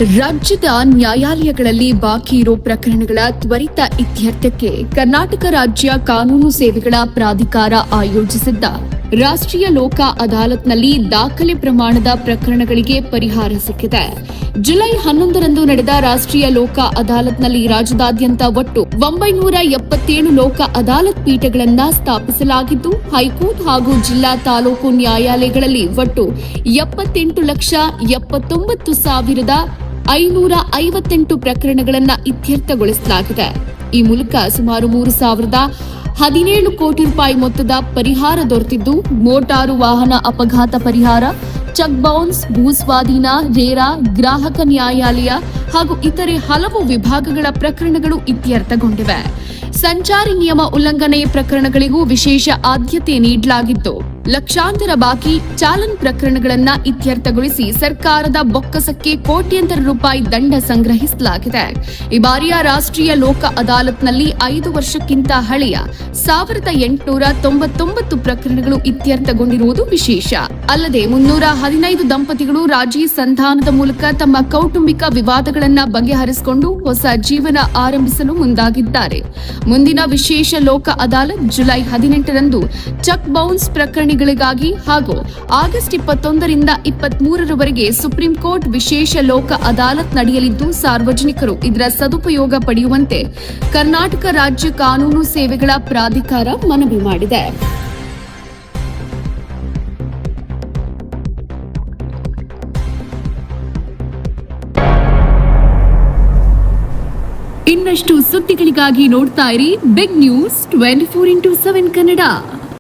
ರಾಜ್ಯದ ನ್ಯಾಯಾಲಯಗಳಲ್ಲಿ ಬಾಕಿ ಇರೋ ಪ್ರಕರಣಗಳ ತ್ವರಿತ ಇತ್ಯರ್ಥಕ್ಕೆ ಕರ್ನಾಟಕ ರಾಜ್ಯ ಕಾನೂನು ಸೇವೆಗಳ ಪ್ರಾಧಿಕಾರ ಆಯೋಜಿಸಿದ್ದ ರಾಷ್ಟ್ರೀಯ ಲೋಕ ಅದಾಲತ್ನಲ್ಲಿ ದಾಖಲೆ ಪ್ರಮಾಣದ ಪ್ರಕರಣಗಳಿಗೆ ಪರಿಹಾರ ಸಿಕ್ಕಿದೆ. ಜುಲೈ 11ರಂದು ನಡೆದ ರಾಷ್ಟ್ರೀಯ ಲೋಕ ಅದಾಲತ್ನಲ್ಲಿ ರಾಜ್ಯದಾದ್ಯಂತ ಒಟ್ಟು 977 ಲೋಕ ಅದಾಲತ್ ಪೀಠಗಳನ್ನು ಸ್ಥಾಪಿಸಲಾಗಿದ್ದು, ಹೈಕೋರ್ಟ್ ಹಾಗೂ ಜಿಲ್ಲಾ ತಾಲೂಕು ನ್ಯಾಯಾಲಯಗಳಲ್ಲಿ ಒಟ್ಟು 78,79,558 ಪ್ರಕರಣಗಳನ್ನು ಇತ್ಯರ್ಥಗೊಳಿಸಲಾಗಿದೆ. ಈ ಮೂಲಕ ಸುಮಾರು 3,017 ಕೋಟಿ ರೂಪಾಯಿ ಮೊತ್ತದ ಪರಿಹಾರ ದೊರೆತಿದ್ದು, ಮೋಟಾರು ವಾಹನ ಅಪಘಾತ ಪರಿಹಾರ, ಚೆಕ್ ಬೌನ್ಸ್, ಭೂಸ್ವಾಧೀನ, ರೇರಾ, ಗ್ರಾಹಕ ನ್ಯಾಯಾಲಯ ಹಾಗೂ ಇತರೆ ಹಲವು ವಿಭಾಗಗಳ ಪ್ರಕರಣಗಳು ಇತ್ಯರ್ಥಗೊಂಡಿವೆ. ಸಂಚಾರಿ ನಿಯಮ ಉಲ್ಲಂಘನೆ ಪ್ರಕರಣಗಳಿಗೂ ವಿಶೇಷ ಆದ್ಯತೆ ನೀಡಲಾಗಿದ್ದು, ಲಕ್ಷಾಂತರ ಬಾಕಿ ಚಾಲನ್ ಪ್ರಕರಣಗಳನ್ನು ಇತ್ಯರ್ಥಗೊಳಿಸಿ ಸರ್ಕಾರದ ಬೊಕ್ಕಸಕ್ಕೆ ಕೋಟ್ಯಂತರ ರೂಪಾಯಿ ದಂಡ ಸಂಗ್ರಹಿಸಲಾಗಿದೆ. ಈ ಬಾರಿಯ ರಾಷ್ಟ್ರೀಯ ಲೋಕ ಅದಾಲತ್ನಲ್ಲಿ 5 ವರ್ಷಕ್ಕಿಂತ ಹಳೆಯ 1899 ಪ್ರಕರಣಗಳು ಇತ್ಯರ್ಥಗೊಂಡಿರುವುದು ವಿಶೇಷ. ಅಲ್ಲದೆ 315 ದಂಪತಿಗಳು ರಾಜಿ ಸಂಧಾನದ ಮೂಲಕ ತಮ್ಮ ಕೌಟುಂಬಿಕ ವಿವಾದಗಳನ್ನು ಬಗೆಹರಿಸಿಕೊಂಡು ಹೊಸ ಜೀವನ ಆರಂಭಿಸಲು ಮುಂದಾಗಿದ್ದಾರೆ. ಮುಂದಿನ ವಿಶೇಷ Lok Adalat July 18ರಂದು check bounce ಪ್ರಕರಣಗಳಿಗಾಗಿ ಹಾಗೂ ಆಗಸ್ಟ್ 21ರಿಂದ 23ರವರೆಗೆ ಸುಪ್ರೀಂ ಕೋರ್ಟ್ ವಿಶೇಷ ಲೋಕ ಅದಾಲತ್ ನಡೆಯಲಿದ್ದು, ಸಾರ್ವಜನಿಕರು ಇದರ ಸದುಪಯೋಗ ಪಡೆಯುವಂತೆ ಕರ್ನಾಟಕ ರಾಜ್ಯ ಕಾನೂನು ಸೇವೆಗಳ ಪ್ರಾಧಿಕಾರ ಮನವಿ ಮಾಡಿದೆ. ಇನ್ನಷ್ಟು ಸುದ್ದಿಗಳಿಗಾಗಿ ನೋಡ್ತಾ ಇರಿ ಬಿಗ್ ನ್ಯೂಸ್ 24x7 ಕನ್ನಡ.